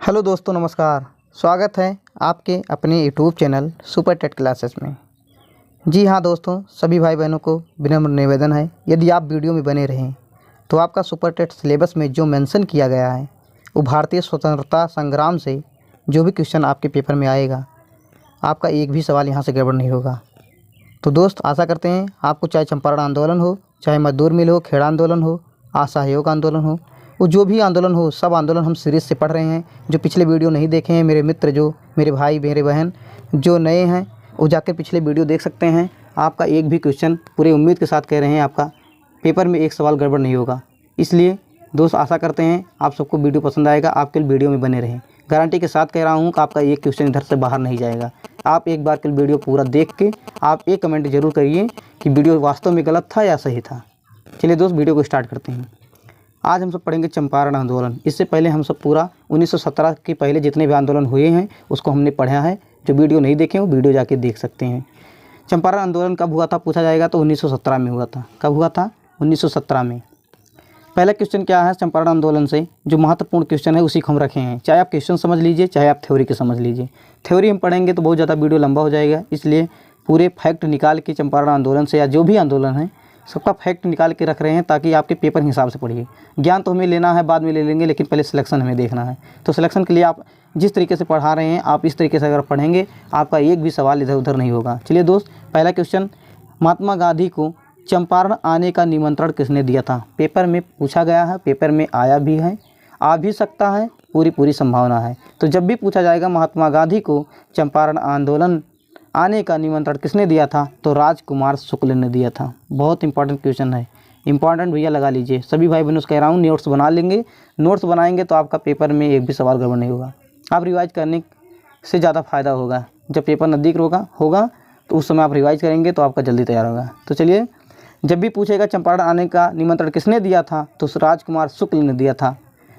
Hello दोस्तों, नमस्कार। स्वागत है आपके अपने YouTube channel super TET classes में। जी हाँ दोस्तों, सभी भाई बहनों को विनम्र निवेदन है, यदि आप वीडियो में बने रहें तो आपका सुपर टेट सिलेबस में जो मेंशन किया गया है वो भारतीय स्वतंत्रता संग्राम से जो भी क्वेश्चन आपके पेपर में आएगा, आपका एक भी सवाल यहाँ से गड़बड़ नहीं होगा। तो दोस्त, आशा करते हैं आपको चाहे चंपारण आंदोलन हो, चाहे मजदूर मिल हो, खेड़ा आंदोलन हो, असहयोग आंदोलन हो, वो जो भी आंदोलन हो, सब आंदोलन हम सीरीज़ से पढ़ रहे हैं। जो पिछले वीडियो नहीं देखे हैं मेरे मित्र, जो मेरे भाई मेरे बहन जो नए हैं, वो जाकर पिछले वीडियो देख सकते हैं। आपका एक भी क्वेश्चन पूरे उम्मीद के साथ कह रहे हैं आपका पेपर में एक सवाल गड़बड़ नहीं होगा। इसलिए दोस्त, आशा करते हैं आप सबको वीडियो पसंद आएगा, आप कल वीडियो में बने रहें। गारंटी के साथ कह रहा हूँ कि आपका एक क्वेश्चन इधर से बाहर नहीं जाएगा। आप एक बार कल वीडियो पूरा देख के आप एक कमेंट जरूर करिए कि वीडियो वास्तव में गलत था या सही था। चलिए दोस्त, वीडियो को स्टार्ट करते हैं। आज हम सब पढ़ेंगे चंपारण आंदोलन। इससे पहले हम सब पूरा 1917 के पहले जितने भी आंदोलन हुए हैं उसको हमने पढ़ा है। जो वीडियो नहीं देखे वो वीडियो जाके देख सकते हैं। चंपारण आंदोलन कब हुआ था पूछा जाएगा तो 1917 में हुआ था। कब हुआ था? 1917 में। पहला क्वेश्चन क्या है चंपारण आंदोलन से? जो महत्वपूर्ण क्वेश्चन है उसी को हम रखे हैं। चाहे आप क्वेश्चन समझ लीजिए, चाहे आप थ्योरी के समझ लीजिए। थ्योरी हम पढ़ेंगे तो बहुत ज़्यादा वीडियो लंबा हो जाएगा, इसलिए पूरे फैक्ट निकाल के चंपारण आंदोलन से या जो भी आंदोलन है सबका फैक्ट निकाल के रख रहे हैं ताकि आपके पेपर के हिसाब से पढ़िए। ज्ञान तो हमें लेना है, बाद में ले लेंगे, लेकिन पहले सिलेक्शन हमें देखना है। तो सिलेक्शन के लिए आप जिस तरीके से पढ़ा रहे हैं आप इस तरीके से अगर पढ़ेंगे आपका एक भी सवाल इधर उधर नहीं होगा। चलिए दोस्त, पहला क्वेश्चन, महात्मा गांधी को चंपारण आने का निमंत्रण किसने दिया था? पेपर में पूछा गया है, पेपर में आया भी है, आ भी सकता है, पूरी संभावना है। तो जब भी पूछा जाएगा महात्मा गांधी को चंपारण आंदोलन आने का निमंत्रण किसने दिया था, तो राजकुमार शुक्ल ने दिया था। बहुत इंपॉर्टेंट क्वेश्चन है, इंपॉर्टेंट भैया लगा लीजिए। सभी भाई बहनों से कह रहा हूँ नोट्स बना लेंगे। नोट्स बनाएंगे तो आपका पेपर में एक भी सवाल गड़बड़ नहीं होगा। आप रिवाइज करने से ज़्यादा फ़ायदा होगा। जब पेपर नज़दीक होगा तो उस समय आप रिवाइज करेंगे तो आपका जल्दी तैयार होगा। तो चलिए, जब भी पूछेगा चंपारण आने का निमंत्रण किसने दिया था तो राजकुमार शुक्ल ने दिया था।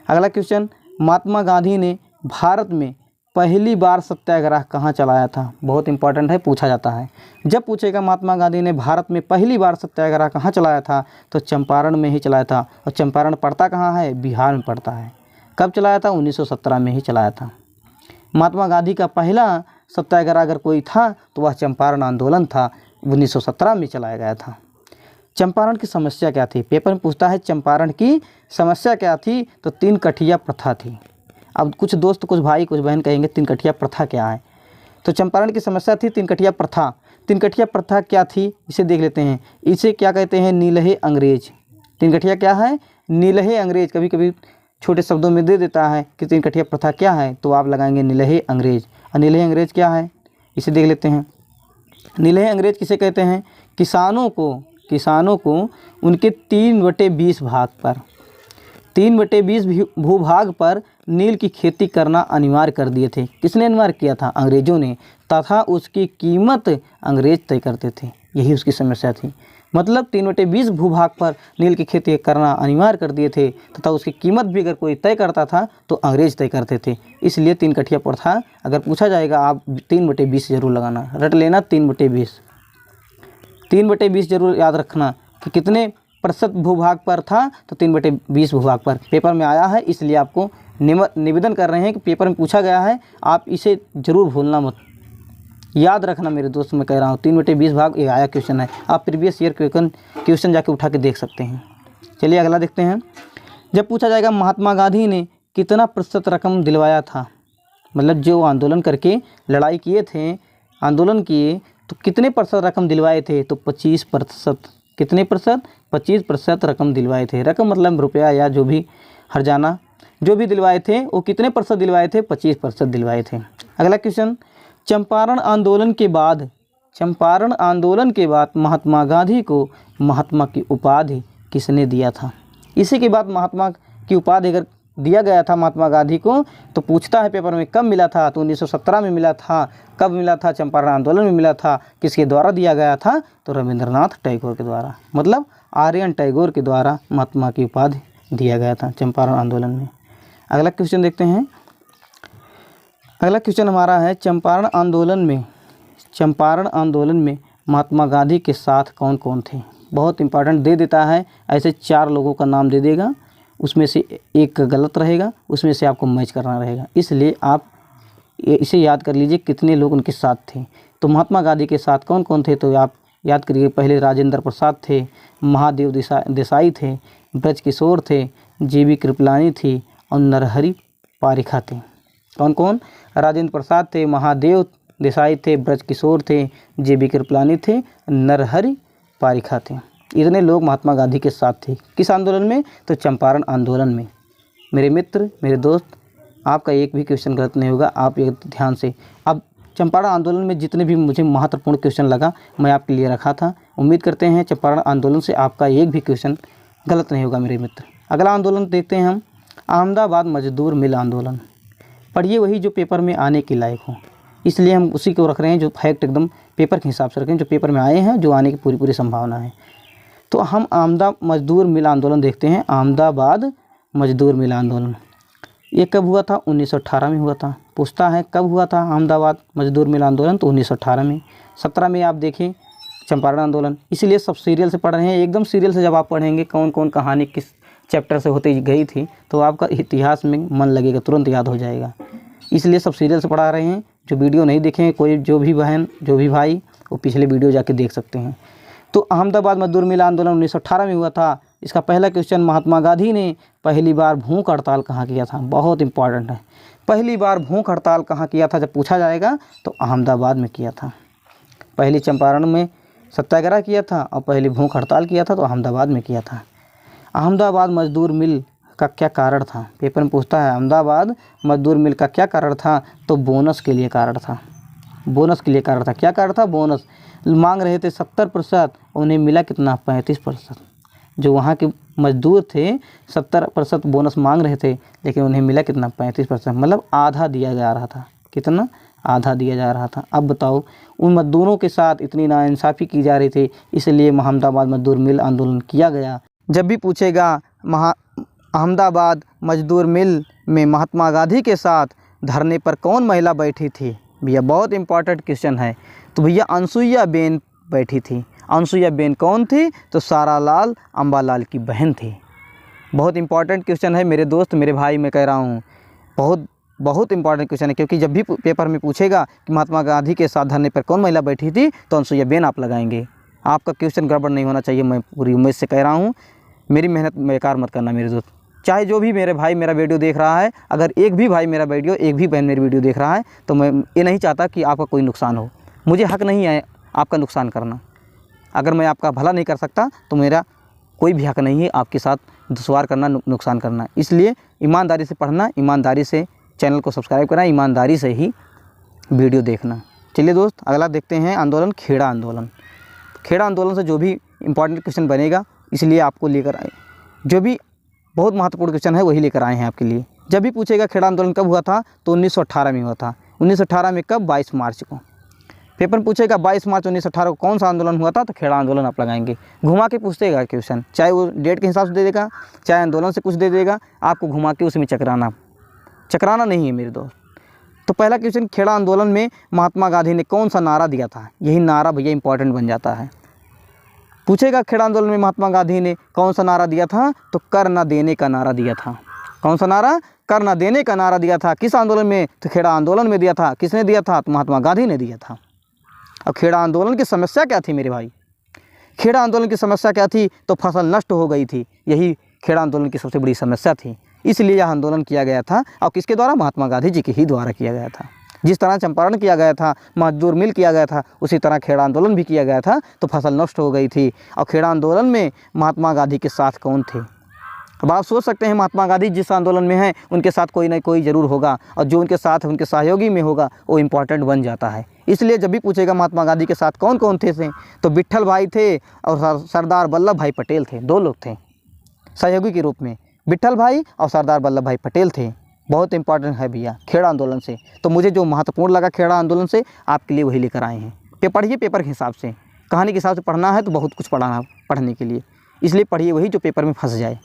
अगला क्वेश्चन, महात्मा गांधी ने भारत में पहली बार सत्याग्रह कहाँ चलाया था? बहुत इंपॉर्टेंट है, पूछा जाता है। जब पूछेगा महात्मा गांधी ने भारत में पहली बार सत्याग्रह कहाँ चलाया था तो चंपारण में ही चलाया था। और चंपारण पड़ता कहाँ है? बिहार में पड़ता है। कब चलाया था? 1917 में ही चलाया था। महात्मा गांधी का पहला सत्याग्रह अगर कोई था तो वह चंपारण आंदोलन था, 1917 में चलाया गया था। चंपारण की समस्या क्या थी? पेपर में पूछता है चंपारण की समस्या क्या थी, तो 3 कठिया प्रथा थी। अब कुछ दोस्त, कुछ भाई, कुछ बहन कहेंगे 3 कठिया प्रथा क्या है? तो चंपारण की समस्या थी 3 कठिया प्रथा। 3 कठिया प्रथा क्या थी इसे देख लेते हैं। इसे क्या कहते हैं? नीलहे अंग्रेज। 3 कठिया क्या है? नीलहे अंग्रेज। कभी कभी छोटे शब्दों में दे देता है कि 3 कठिया प्रथा क्या है, तो आप लगाएंगे नीलहे अंग्रेज। और नीलहे अंग्रेज क्या है इसे देख लेते हैं। नीलहे अंग्रेज किसे कहते हैं? किसानों को उनके 3/20 भाग पर 3/20 भूभाग पर नील की खेती करना अनिवार्य कर दिए थे। किसने अनिवार्य किया था? अंग्रेज़ों ने। तथा उसकी कीमत अंग्रेज तय करते थे। यही उसकी समस्या थी। मतलब 3/20 भूभाग पर नील की खेती करना अनिवार्य कर दिए थे तथा उसकी कीमत भी अगर कोई तय करता था तो अंग्रेज तय करते थे। इसलिए 3 कठिया प्रथा अगर पूछा जाएगा आप 3/20 जरूर लगाना, रट लेना। 3/20 जरूर याद रखना कि कितने प्रतिशत भूभाग पर था, तो 3/20 भूभाग पर पेपर में आया है। इसलिए आपको निवेदन कर रहे हैं कि पेपर में पूछा गया है, आप इसे जरूर भूलना मत, याद रखना मेरे दोस्त। मैं कह रहा हूँ 3/20 भाग ये आया क्वेश्चन है। आप प्रीवियस ईयर क्वेश्चन जाके उठा के देख सकते हैं। चलिए अगला देखते हैं। जब पूछा जाएगा महात्मा गांधी ने कितना प्रतिशत रकम दिलवाया था, मतलब जो आंदोलन करके लड़ाई किए थे, आंदोलन किए, तो कितने प्रतिशत रकम दिलवाए थे, तो 25%। कितने प्रतिशत? 25% रकम दिलवाए थे। रकम मतलब रुपया या जो भी हर्जाना जो भी दिलवाए थे वो कितने प्रतिशत दिलवाए थे? 25% दिलवाए थे। अगला क्वेश्चन, चंपारण आंदोलन के बाद महात्मा गांधी को महात्मा की उपाधि किसने दिया था? इसी के बाद महात्मा की उपाधि अगर दिया गया था महात्मा गांधी को तो पूछता है पेपर में कब मिला था, तो 1917 में मिला था। कब मिला था? चंपारण आंदोलन में मिला था। किसके द्वारा दिया गया था? तो रविंद्रनाथ टैगोर के द्वारा, मतलब आर्यन टैगोर के द्वारा महात्मा की उपाधि दिया गया था चंपारण आंदोलन में। अगला क्वेश्चन देखते हैं। अगला क्वेश्चन हमारा है चंपारण आंदोलन में महात्मा गांधी के साथ कौन कौन थे? बहुत इंपॉर्टेंट दे देता है, ऐसे 4 लोगों का नाम दे देगा। उसमें से एक गलत रहेगा, उसमें से आपको मैच करना रहेगा। इसलिए आप इसे याद कर लीजिए कितने लोग उनके साथ थे। तो महात्मा गांधी के साथ कौन कौन थे, तो आप याद करिए। पहले राजेंद्र प्रसाद थे, महादेव देसाई थे, ब्रजकिशोर थे, JB कृपलानी थी और नरहरि पारिखा थे। कौन कौन? राजेंद्र प्रसाद थे, महादेव देसाई थे, ब्रजकिशोर थे, JB कृपलानी थे, नरहरि पारिखा थे। इतने लोग महात्मा गांधी के साथ थे। किस आंदोलन में? तो चंपारण आंदोलन में। मेरे मित्र, मेरे दोस्त, आपका एक भी क्वेश्चन गलत नहीं होगा। आप एक ध्यान से, अब चंपारण आंदोलन में जितने भी मुझे महत्वपूर्ण क्वेश्चन लगा मैं आपके लिए रखा था। उम्मीद करते हैं चंपारण आंदोलन से आपका एक भी क्वेश्चन गलत नहीं होगा मेरे मित्र। अगला आंदोलन देखते हैं हम, अहमदाबाद मजदूर मिल आंदोलन। पढ़िए वही जो पेपर में आने के लायक हो, इसलिए हम उसी को रख रहे हैं जो फैक्ट एकदम पेपर के हिसाब से रखें, जो पेपर में आए हैं, जो आने की पूरी संभावना है। तो हम अहमदाबाद मजदूर मिल आंदोलन देखते हैं। अहमदाबाद मजदूर मिल आंदोलन ये कब हुआ था? 1918 में हुआ था। पूछता है कब हुआ था अहमदाबाद मजदूर मिल आंदोलन? तो 1918 में। 17 में आप देखें चंपारण आंदोलन। इसीलिए सब सीरियल से पढ़ रहे हैं, एकदम सीरियल से जब आप पढ़ेंगे कौन कौन कहानी किस चैप्टर से होती गई थी तो आपका इतिहास में मन लगेगा, तुरंत याद हो जाएगा। इसलिए सब सीरियल से पढ़ा रहे हैं। जो वीडियो नहीं देखें, कोई जो भी बहन जो भी भाई, वो पिछले वीडियो जाके देख सकते हैं। तो अहमदाबाद मजदूर मिल आंदोलन 1918 में हुआ था। इसका पहला क्वेश्चन, महात्मा गांधी ने पहली बार भूख हड़ताल कहाँ किया था? बहुत इंपॉर्टेंट है। पहली बार भूख हड़ताल कहाँ किया था जब पूछा जाएगा तो अहमदाबाद में किया था। पहली चंपारण में सत्याग्रह किया था और पहली भूख हड़ताल किया था तो अहमदाबाद में किया था। अहमदाबाद मजदूर मिल का क्या कारण था? पेपर में पूछता है अहमदाबाद मजदूर मिल का क्या कारण था? तो बोनस के लिए कारण था। बोनस के लिए कारण था। क्या कारण था? बोनस मांग रहे थे 70%, उन्हें मिला कितना? 35%। जो वहाँ के मजदूर थे 70% बोनस मांग रहे थे, लेकिन उन्हें मिला कितना? 35%। मतलब आधा दिया जा रहा था। कितना? आधा दिया जा रहा था। अब बताओ, उन मजदूरों के साथ इतनी नाइंसाफ़ी की जा रही थी, इसलिए अहमदाबाद मजदूर मिल आंदोलन किया गया। जब भी पूछेगा अहमदाबाद मजदूर मिल में महात्मा गांधी के साथ धरने पर कौन महिला बैठी थी? भैया बहुत इंपॉर्टेंट क्वेश्चन है। तो भैया अनसुईया बेन बैठी थी। अनसुईया बेन कौन थी? तो सारालाल अंबालाल की बहन थी। बहुत इंपॉर्टेंट क्वेश्चन है मेरे दोस्त, मेरे भाई, मैं कह रहा हूँ बहुत इंपॉर्टेंट क्वेश्चन है, क्योंकि जब भी पेपर में पूछेगा कि महात्मा गांधी के साथ धरने पर कौन महिला बैठी थी तो अनसुईया बेन आप लगाएंगे। आपका क्वेश्चन गड़बड़ नहीं होना चाहिए, मैं पूरी उम्मीद से कह रहा हूँ। मेरी मेहनत बेकार मत करना मेरे दोस्त। चाहे जो भी मेरे भाई मेरा वीडियो देख रहा है, अगर एक भी भाई मेरा वीडियो, एक भी बहन मेरी वीडियो देख रहा है तो मैं ये नहीं चाहता कि आपका कोई नुकसान हो। मुझे हक नहीं है आपका नुकसान करना। अगर मैं आपका भला नहीं कर सकता तो मेरा कोई भी हक नहीं है आपके साथ दुश्वार करना, नुकसान करना। इसलिए ईमानदारी से पढ़ना, ईमानदारी से चैनल को सब्सक्राइब करना, ईमानदारी से ही वीडियो देखना। चलिए दोस्त, अगला देखते हैं आंदोलन खेड़ा आंदोलन। खेड़ा आंदोलन से जो भी इंपॉर्टेंट क्वेश्चन बनेगा, इसलिए आपको लेकर आए, जो भी बहुत महत्वपूर्ण क्वेश्चन है वही लेकर आए हैं आपके लिए। जब भी पूछेगा खेड़ा आंदोलन कब हुआ था तो 1918 में हुआ था। 1918 में कब? 22 मार्च को। पेपर में पूछेगा 22 मार्च 1918 को कौन सा आंदोलन हुआ था, तो खेड़ा आंदोलन आप लगाएंगे। घुमा के पूछेगा क्वेश्चन, चाहे वो डेट के हिसाब से दे देगा, चाहे आंदोलन से कुछ दे देगा, आपको घुमा के उसमें चकराना नहीं है मेरे दोस्त। तो पहला क्वेश्चन, खेड़ा आंदोलन में महात्मा गांधी ने कौन सा नारा दिया था? यही नारा भैया इंपॉर्टेंट बन जाता है। पूछेगा खेड़ा आंदोलन में महात्मा गांधी ने कौन सा नारा दिया था, तो कर न देने का नारा दिया था। कौन सा नारा? कर न देने का नारा दिया था। किस आंदोलन में? तो खेड़ा आंदोलन में दिया था। किसने दिया था? तो महात्मा गांधी ने दिया था। अब खेड़ा आंदोलन की समस्या क्या थी मेरे भाई? खेड़ा आंदोलन की समस्या क्या थी? तो फसल नष्ट हो गई थी। यही खेड़ा आंदोलन की सबसे बड़ी समस्या थी, इसलिए यह आंदोलन किया गया था। और किसके द्वारा? महात्मा गांधी जी के ही द्वारा किया गया था। जिस तरह चंपारण किया गया था, मजदूर मिल किया गया था, उसी तरह खेड़ा आंदोलन भी किया गया था। तो फसल नष्ट हो गई थी। और खेड़ा आंदोलन में महात्मा गांधी के साथ कौन थे? अब आप सोच सकते हैं महात्मा गांधी जिस आंदोलन में हैं उनके साथ कोई ना कोई ज़रूर होगा, और जो उनके साथ उनके सहयोगी में होगा वो इम्पॉर्टेंट बन जाता है। इसलिए जब भी पूछेगा महात्मा गांधी के साथ कौन कौन थे, तो विट्ठल भाई थे और सरदार वल्लभ भाई पटेल थे। दो लोग थे सहयोगी के रूप में, विट्ठल भाई और सरदार वल्लभ भाई पटेल थे। बहुत इंपॉर्टेंट है भैया खेड़ा आंदोलन से। तो मुझे जो महत्वपूर्ण लगा खेड़ा आंदोलन से, आपके लिए वही लेकर आए हैं। पढ़िए पेपर के हिसाब से, कहानी के हिसाब से पढ़ना है तो बहुत कुछ पढ़ने के लिए, इसलिए पढ़िए वही जो पेपर में फंस जाए।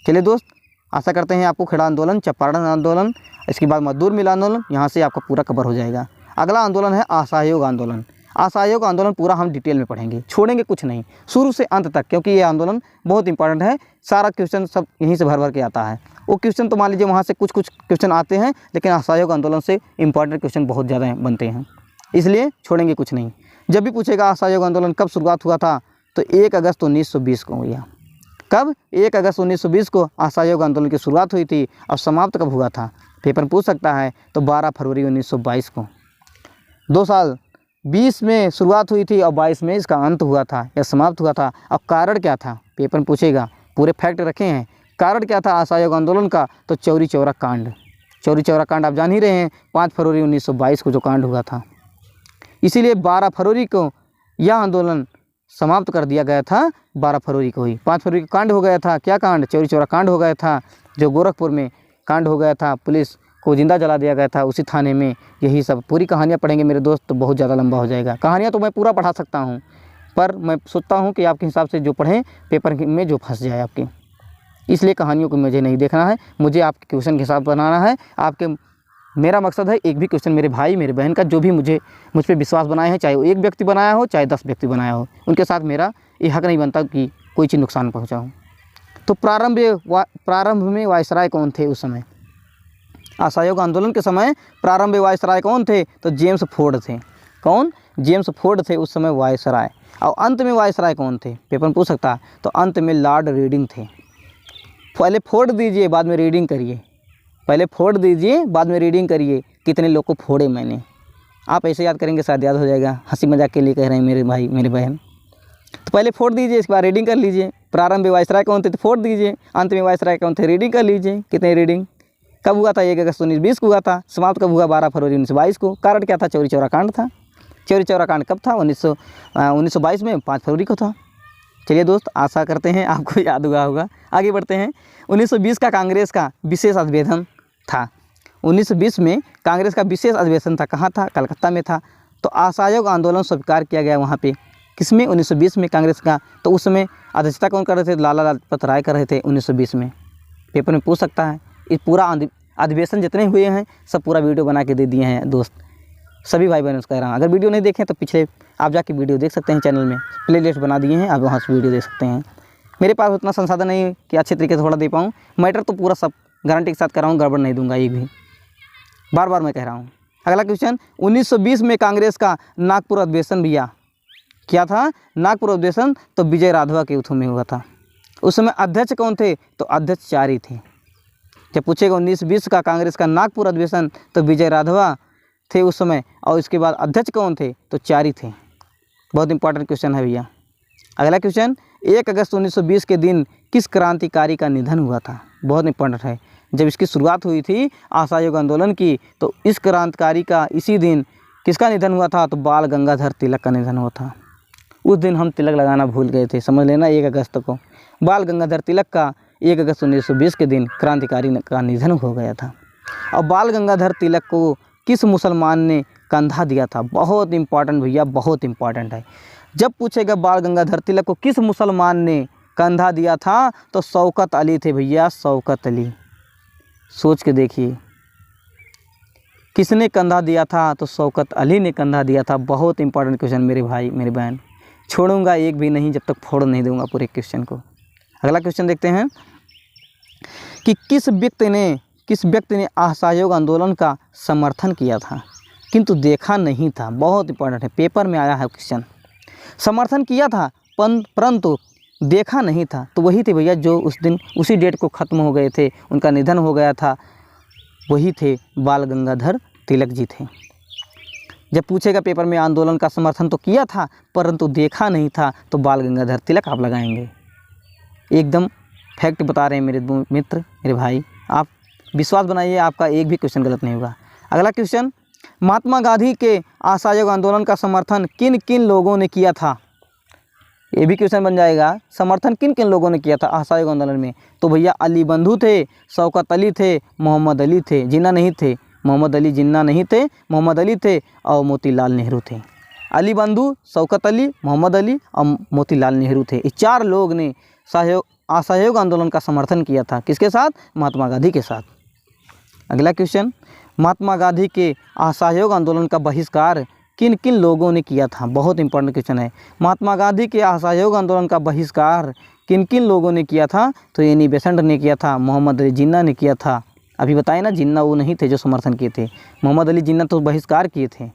चलिए दोस्त, आशा करते हैं आपको खेड़ा आंदोलन, चंपारण आंदोलन, इसके बाद मजदूर मिल आंदोलन, यहाँ से आपका पूरा कवर हो जाएगा। अगला आंदोलन है असहयोग आंदोलन। असहयोग आंदोलन पूरा हम डिटेल में पढ़ेंगे, छोड़ेंगे कुछ नहीं, शुरू से अंत तक, क्योंकि ये आंदोलन बहुत इंपॉर्टेंट है। सारा क्वेश्चन सब यहीं से भर भर के आता है। वो क्वेश्चन तो मान लीजिए वहाँ से कुछ कुछ क्वेश्चन आते हैं, लेकिन असहयोग आंदोलन से इंपॉर्टेंट क्वेश्चन बहुत ज़्यादा बनते हैं, इसलिए छोड़ेंगे कुछ नहीं। जब भी पूछेगा असहयोग आंदोलन कब शुरुआत हुआ था, तो 1 अगस्त 1920 को हुआ। कब? 1 अगस्त 1920 को असहयोग आंदोलन की शुरुआत हुई थी। और समाप्त कब हुआ था, पेपर पूछ सकता है, तो 12 फरवरी 1922 को। 2 साल, 20 में शुरुआत हुई थी और 22 में इसका अंत हुआ था या समाप्त हुआ था। अब कारण क्या था, पेपर पूछेगा, पूरे फैक्ट रखे हैं। कारण क्या था असहयोग आंदोलन का, तो चौरी चौरा कांड। चौरी चौरा कांड आप जान ही रहे हैं, 5 फरवरी 1922 को जो कांड हुआ था। इसीलिए 12 फरवरी को यह आंदोलन समाप्त कर दिया गया था। 12 फरवरी को ही 5 फरवरी को कांड हो गया था। क्या कांड? चौरी चौरा कांड हो गया था, जो गोरखपुर में कांड हो गया था, पुलिस को जिंदा जला दिया गया था उसी थाने में। यही सब पूरी कहानियाँ पढ़ेंगे मेरे दोस्त, तो बहुत ज़्यादा लंबा हो जाएगा। कहानियाँ तो मैं पूरा पढ़ा सकता हूँ, पर मैं सोचता हूँ कि आपके हिसाब से जो पढ़ें पेपर में जो फंस जाए आपके, इसलिए कहानियों को मुझे नहीं देखना है, मुझे आपके क्वेश्चन के हिसाब बनाना है। आपके मेरा मकसद है एक भी क्वेश्चन मेरे भाई मेरे बहन का जो भी मुझ पर विश्वास बनाए हैं, चाहे वो 1 व्यक्ति बनाया हो चाहे 10 व्यक्ति बनाया हो, उनके साथ मेरा ये हक नहीं बनता कि कोई चीज़ नुकसान पहुँचाऊँ। तो प्रारंभ में वायसराय कौन थे उस समय? असहयोग आंदोलन के समय प्रारंभ में वायसराय कौन थे? तो जेम्स फोर्ड थे। कौन? जेम्स फोर्ड थे उस समय वायसराय। और अंत में वायसराय कौन थे, पेपर में पूछ सकता है, तो अंत में लॉर्ड रीडिंग थे। पहले फोड़ दीजिए बाद में रीडिंग करिए, पहले फोड़ दीजिए बाद में रीडिंग करिए। कितने लोग को फोड़े मैंने, आप ऐसे याद करेंगे शायद याद हो जाएगा। हंसी मजाक के लिए कह रहे हैं मेरे भाई मेरे बहन। तो पहले फोड़ दीजिए, इसके बाद रीडिंग कर लीजिए। प्रारंभ में वायसराय कौन थे तो फोड़ दीजिए, अंत में वायसराय कौन थे रीडिंग कर लीजिए। कितने रीडिंग कब हुआ था? 1 अगस्त 1920 को हुआ था। समाप्त कब हुआ? 12 फरवरी 1922 को। कारण क्या था? चौरी चौरा कांड था। चौरी चौरा कांड कब था? 1922 में 5 फरवरी को था। चलिए दोस्त, आशा करते हैं आपको याद हुआ होगा। आगे बढ़ते हैं। 1920 का कांग्रेस का विशेष अधिवेशन था। 1920 में कांग्रेस का विशेष अधिवेशन था। कहाँ था? कलकत्ता में था। तो असहयोग आंदोलन स्वीकार किया गया वहाँ पे। किसमें? 1920 में कांग्रेस का। तो उस समय अध्यक्षता कौन कर रहे थे? लाला लाजपत राय कर रहे थे 1920 में। पेपर में पूछ सकता है। इस पूरा अधिवेशन जितने हुए हैं सब पूरा वीडियो बना के दे दिए हैं दोस्त, सभी भाई बहनों से कह रहा हूँ। अगर वीडियो नहीं देखें तो पिछले आप जाके वीडियो देख सकते हैं, चैनल में प्लेलिस्ट बना दिए हैं, आप वहाँ से वीडियो देख सकते हैं। मेरे पास उतना संसाधन नहीं कि अच्छे तरीके से थोड़ा दे पाऊँ। मैटर तो पूरा सब गारंटी के साथ कर रहा हूँ, गड़बड़ नहीं दूंगा एक भी, बार बार मैं कह रहा हूँ। अगला क्वेश्चन, 1920 में कांग्रेस का नागपुर अधिवेशन भैया क्या था? नागपुर अधिवेशन तो विजय राघवा के उथू में हुआ था। उस समय अध्यक्ष कौन थे? तो अध्यक्ष 4 ही थे। जब पूछेगा 1920 का कांग्रेस का नागपुर अधिवेशन तो विजय राघवा थे उस समय, और इसके बाद अध्यक्ष कौन थे? तो 4 ही थे। बहुत इंपॉर्टेंट क्वेश्चन है भैया। अगला क्वेश्चन, 1 अगस्त 1920 के दिन किस क्रांतिकारी का निधन हुआ था? बहुत इंपॉर्टेंट है। जब इसकी शुरुआत हुई थी असहयोग आंदोलन की, तो इस क्रांतिकारी का इसी दिन किसका निधन हुआ था? तो बाल गंगाधर तिलक का निधन हुआ था। उस दिन हम तिलक लगाना भूल गए थे, समझ लेना। 1 अगस्त को बाल गंगाधर तिलक का 1 अगस्त 1920 के दिन क्रांतिकारी का निधन हो गया था। और बाल गंगाधर तिलक को किस मुसलमान ने कंधा दिया था? बहुत इंपॉर्टेंट भैया, बहुत इंपॉर्टेंट है। जब पूछेगा बाल गंगाधर तिलक को किस मुसलमान ने कंधा दिया था, तो शौकत अली थे भैया, शौकत अली। सोच के देखिए किसने कंधा दिया था? तो शौकत अली ने कंधा दिया था। बहुत इंपॉर्टेंट क्वेश्चन मेरे भाई मेरे बहन, छोड़ूंगा एक भी नहीं जब तक फोड़ नहीं दूंगा पूरे क्वेश्चन को। अगला क्वेश्चन देखते हैं कि किस व्यक्ति ने असहयोग आंदोलन का समर्थन किया था किंतु देखा नहीं था? बहुत इंपॉर्टेंट है, पेपर में आया है क्वेश्चन। समर्थन किया था परंतु देखा नहीं था, तो वही थे भैया जो उस दिन उसी डेट को ख़त्म हो गए थे, उनका निधन हो गया था, वही थे बाल गंगाधर तिलक जी थे। जब पूछेगा पेपर में आंदोलन का समर्थन तो किया था परंतु देखा नहीं था, तो बाल गंगाधर तिलक आप लगाएंगे। एकदम फैक्ट बता रहे हैं मेरे मित्र मेरे भाई, आप विश्वास बनाइए, आपका एक भी क्वेश्चन गलत नहीं होगा। अगला क्वेश्चन, महात्मा गांधी के असहयोग आंदोलन का समर्थन किन किन लोगों ने किया था? ये भी क्वेश्चन बन जाएगा, समर्थन किन किन लोगों ने किया था असहयोग आंदोलन में? तो भैया अली बंधु थे, शौकत अली थे, मोहम्मद अली थे, जिन्ना नहीं थे, मोहम्मद अली जिन्ना नहीं थे, मोहम्मद अली थे और मोतीलाल नेहरू थे। अली बंधु, शौकत अली, मोहम्मद अली और मोतीलाल नेहरू थे। ये 4 लोग ने असहयोग आंदोलन का समर्थन किया था। किसके साथ? महात्मा गांधी के साथ। अगला क्वेश्चन, महात्मा गांधी के असहयोग आंदोलन का बहिष्कार किन किन लोगों ने किया था? बहुत इंपॉर्टेंट क्वेश्चन है। महात्मा गांधी के असहयोग आंदोलन का बहिष्कार किन किन लोगों ने किया था? तो एनी बेसेंट ने किया था, मोहम्मद अली जिन्ना ने किया था। अभी बताए ना, जिन्ना वो नहीं थे जो समर्थन किए थे, मोहम्मद अली जिन्ना तो बहिष्कार किए थे।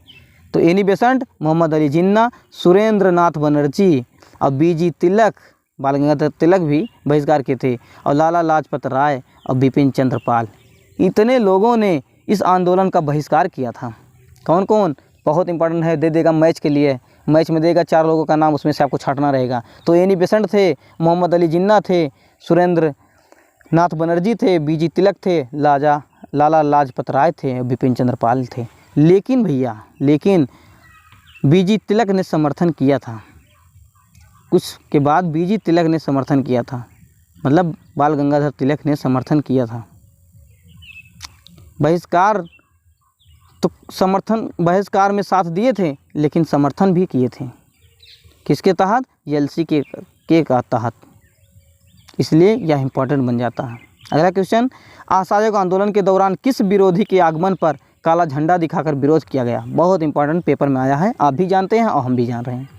तो एनी बेसेंट, मोहम्मद अली जिन्ना, सुरेंद्र नाथ बनर्जी और बीजी तिलक, बाल गंगाधर तिलक भी बहिष्कार किए थे, और लाला लाजपत राय और बिपिन चंद्र पाल, इतने लोगों ने इस आंदोलन का बहिष्कार किया था। कौन कौन? बहुत इंपॉर्टेंट है, दे देगा मैच के लिए, मैच में देगा 4 लोगों का नाम, उसमें से आपको छांटना रहेगा। तो एनी बेसेंट थे, मोहम्मद अली जिन्ना थे, सुरेंद्र नाथ बनर्जी थे, बीजी तिलक थे, लाला लाजपत राय थे, बिपिन चंद्र पाल थे। लेकिन भैया, लेकिन बीजी तिलक ने समर्थन किया था, कुछ के बाद बीजी तिलक ने समर्थन किया था, मतलब बाल गंगाधर तिलक ने समर्थन किया था। बहिष्कार तो समर्थन, बहिष्कार में साथ दिए थे, लेकिन समर्थन भी किए थे। किसके तहत? एलसी के तहत। इसलिए यह इंपॉर्टेंट बन जाता है। अगला क्वेश्चन, असहयोग आंदोलन के दौरान किस विरोधी के आगमन पर काला झंडा दिखाकर विरोध किया गया? बहुत इंपॉर्टेंट, पेपर में आया है, आप भी जानते हैं और हम भी जान रहे हैं।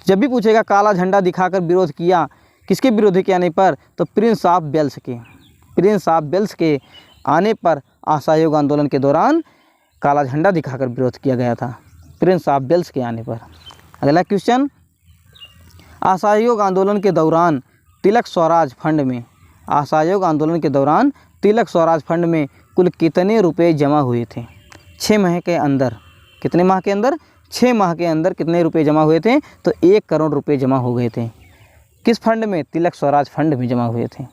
जब भी पूछेगा काला झंडा दिखाकर विरोध किया, किसके विरोधी के आने पर? तो प्रिंस ऑफ वेल्स के आने पर असहयोग आंदोलन के दौरान काला झंडा दिखाकर विरोध किया गया था, प्रिंस ऑफ वेल्स के आने पर। अगला क्वेश्चन, असहयोग आंदोलन के दौरान तिलक स्वराज फंड में, असहयोग आंदोलन के दौरान तिलक स्वराज फंड में कुल कितने रुपए जमा हुए थे? 6 माह के अंदर। कितने माह के अंदर? 6 माह के अंदर कितने रुपए जमा हुए थे? तो 1 करोड़ रुपए जमा हो गए थे। किस फंड में? तिलक स्वराज फंड में जमा हुए थे।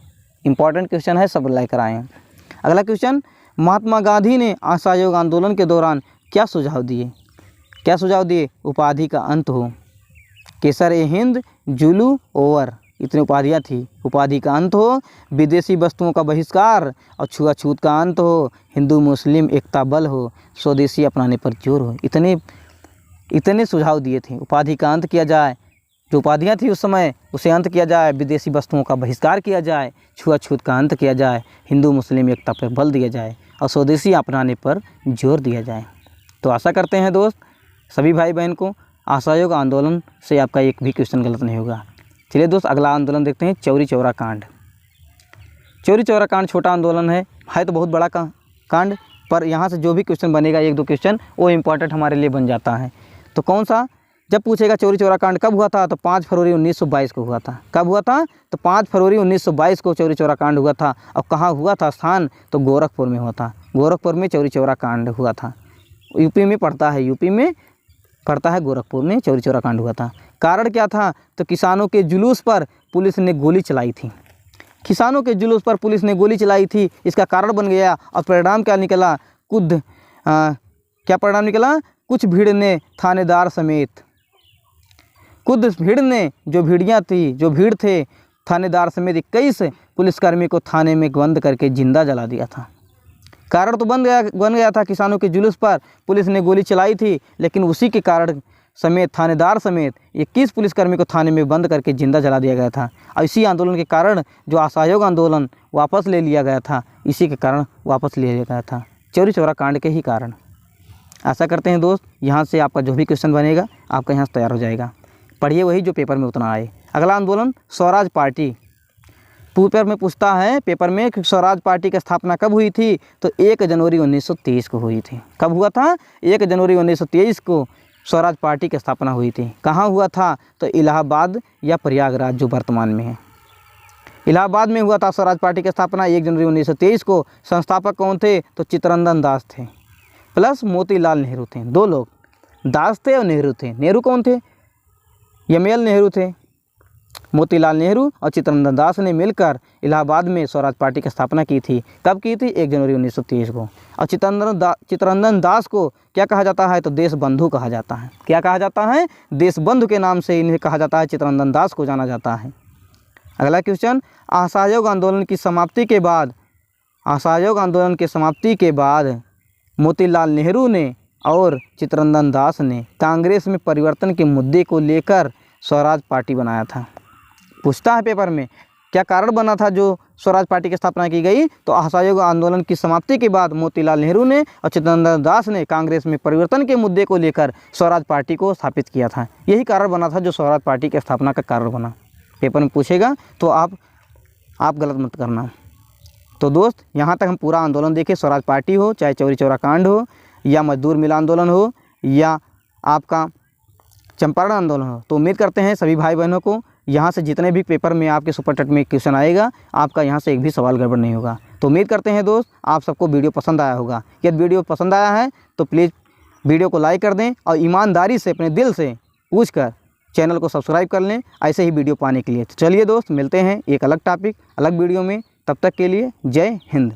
इंपॉर्टेंट क्वेश्चन है, सब लाइक कराएं। अगला क्वेश्चन, महात्मा गांधी ने असहयोग आंदोलन के दौरान क्या सुझाव दिए? उपाधि का अंत हो, केसर ए हिंद, जुलू ओवर, इतनी उपाधियाँ थी। उपाधि का अंत हो, विदेशी वस्तुओं का बहिष्कार और छुआछूत का अंत हो, हिंदू मुस्लिम एकता बल हो, स्वदेशी अपनाने पर जोर हो। इतने सुझाव दिए थे। उपाधि का अंत किया जाए, जो उपाधियाँ थी उस समय उसे अंत किया जाए, विदेशी वस्तुओं का बहिष्कार किया जाए, छुआछूत का अंत किया जाए, हिंदू मुस्लिम एकता पर बल दिया जाए और स्वदेशी अपनाने पर जोर दिया जाए। तो आशा करते हैं दोस्त, सभी भाई बहन को असहयोग आंदोलन से आपका एक भी क्वेश्चन गलत नहीं होगा। चलिए दोस्त, अगला आंदोलन देखते हैं, चौरी चौरा कांड। चौरी चौरा कांड छोटा आंदोलन है तो बहुत बड़ा कांड, पर यहाँ से जो भी क्वेश्चन बनेगा, 1-2 क्वेश्चन, वो इम्पॉर्टेंट हमारे लिए बन जाता है। तो कौन सा? जब पूछेगा चौरी चौरा कांड कब हुआ था, तो 5 फरवरी 1922 को हुआ था। कब हुआ था? तो 5 फरवरी 1922 को चौरी चौरा कांड हुआ था। और कहाँ हुआ था स्थान? तो गोरखपुर में हुआ था। गोरखपुर में चौरी चौरा कांड हुआ था। यूपी में पड़ता है, गोरखपुर में चौरी चौरा कांड हुआ था। कारण क्या था? तो किसानों के जुलूस पर पुलिस ने गोली चलाई थी। किसानों के जुलूस पर पुलिस ने गोली चलाई थी, इसका कारण बन गया। और परिणाम क्या निकला? क्या परिणाम निकला? कुछ भीड़ ने थानेदार समेत, खुद भीड़ ने, जो भीड़ थे, थानेदार समेत 21 पुलिसकर्मी को थाने में बंद करके जिंदा जला दिया था। कारण तो बन गया था, किसानों के जुलूस पर पुलिस ने गोली चलाई थी, लेकिन उसी के कारण समेत, थानेदार समेत 21 पुलिसकर्मी को थाने में बंद करके जिंदा जला दिया गया था। और इसी आंदोलन के कारण जो असहयोग आंदोलन वापस ले लिया गया था, इसी के कारण वापस ले लिया गया था, चौरी चौरा कांड के ही कारण। आशा करते हैं दोस्त, यहाँ से आपका जो भी क्वेश्चन बनेगा आपका यहाँ से तैयार हो जाएगा। पढ़िए वही जो पेपर में उतना आए। अगला आंदोलन स्वराज पार्टी। पेपर में पूछता है, पेपर में कि स्वराज पार्टी की स्थापना कब हुई थी? तो 1 जनवरी 1923 को हुई थी। कब हुआ था? 1 जनवरी 1923 को स्वराज पार्टी की स्थापना हुई थी। कहाँ हुआ था? तो इलाहाबाद या प्रयागराज, जो वर्तमान में है। इलाहाबाद में हुआ था स्वराज पार्टी की स्थापना 1 जनवरी 1923 को। संस्थापक कौन थे? तो चित्तरंजन दास थे प्लस मोतीलाल नेहरू थे। 2 लोग, दास थे और नेहरू थे। नेहरू कौन थे? एमएल नेहरू थे। मोतीलाल नेहरू और चित्तरंजन दास ने मिलकर इलाहाबाद में स्वराज पार्टी की स्थापना की थी। कब की थी? 1 जनवरी 1923 को। और चित्तरंजन दास को क्या कहा जाता है? तो देश बंधु कहा जाता है। क्या कहा जाता है? देश बंधु के नाम से इन्हें कहा जाता है, चित्तरंजन दास को जाना जाता है। अगला क्वेश्चन, असहयोग आंदोलन की समाप्ति के बाद मोतीलाल नेहरू ने और चित्तरंजन दास ने कांग्रेस में परिवर्तन के मुद्दे को लेकर स्वराज पार्टी बनाया था। पूछता है पेपर में, क्या कारण बना था जो स्वराज पार्टी की स्थापना की गई? तो असहयोग आंदोलन की समाप्ति के बाद मोतीलाल नेहरू ने और चित्तरंजन दास ने कांग्रेस में परिवर्तन के मुद्दे को लेकर स्वराज पार्टी को स्थापित किया था। यही कारण बना था जो स्वराज पार्टी की स्थापना का कारण बना। पेपर में पूछेगा तो आप गलत मत करना। तो दोस्त, यहाँ तक हम पूरा आंदोलन देखें, स्वराज पार्टी हो, चाहे चौरी चौरा कांड हो, या मजदूर मिल आंदोलन हो, या आपका चंपारण आंदोलन हो। तो उम्मीद करते हैं सभी भाई बहनों को यहाँ से जितने भी पेपर में आपके सुपर टेट में क्वेश्चन आएगा, आपका यहाँ से एक भी सवाल गड़बड़ नहीं होगा। तो उम्मीद करते हैं दोस्त आप सबको वीडियो पसंद आया होगा। यदि वीडियो पसंद आया है तो प्लीज़ वीडियो को लाइक कर दें और ईमानदारी से अपने दिल से पूछकर चैनल को सब्सक्राइब कर लें ऐसे ही वीडियो पाने के लिए। तो चलिए दोस्त, मिलते हैं एक अलग टॉपिक अलग वीडियो में। तब तक के लिए जय हिंद।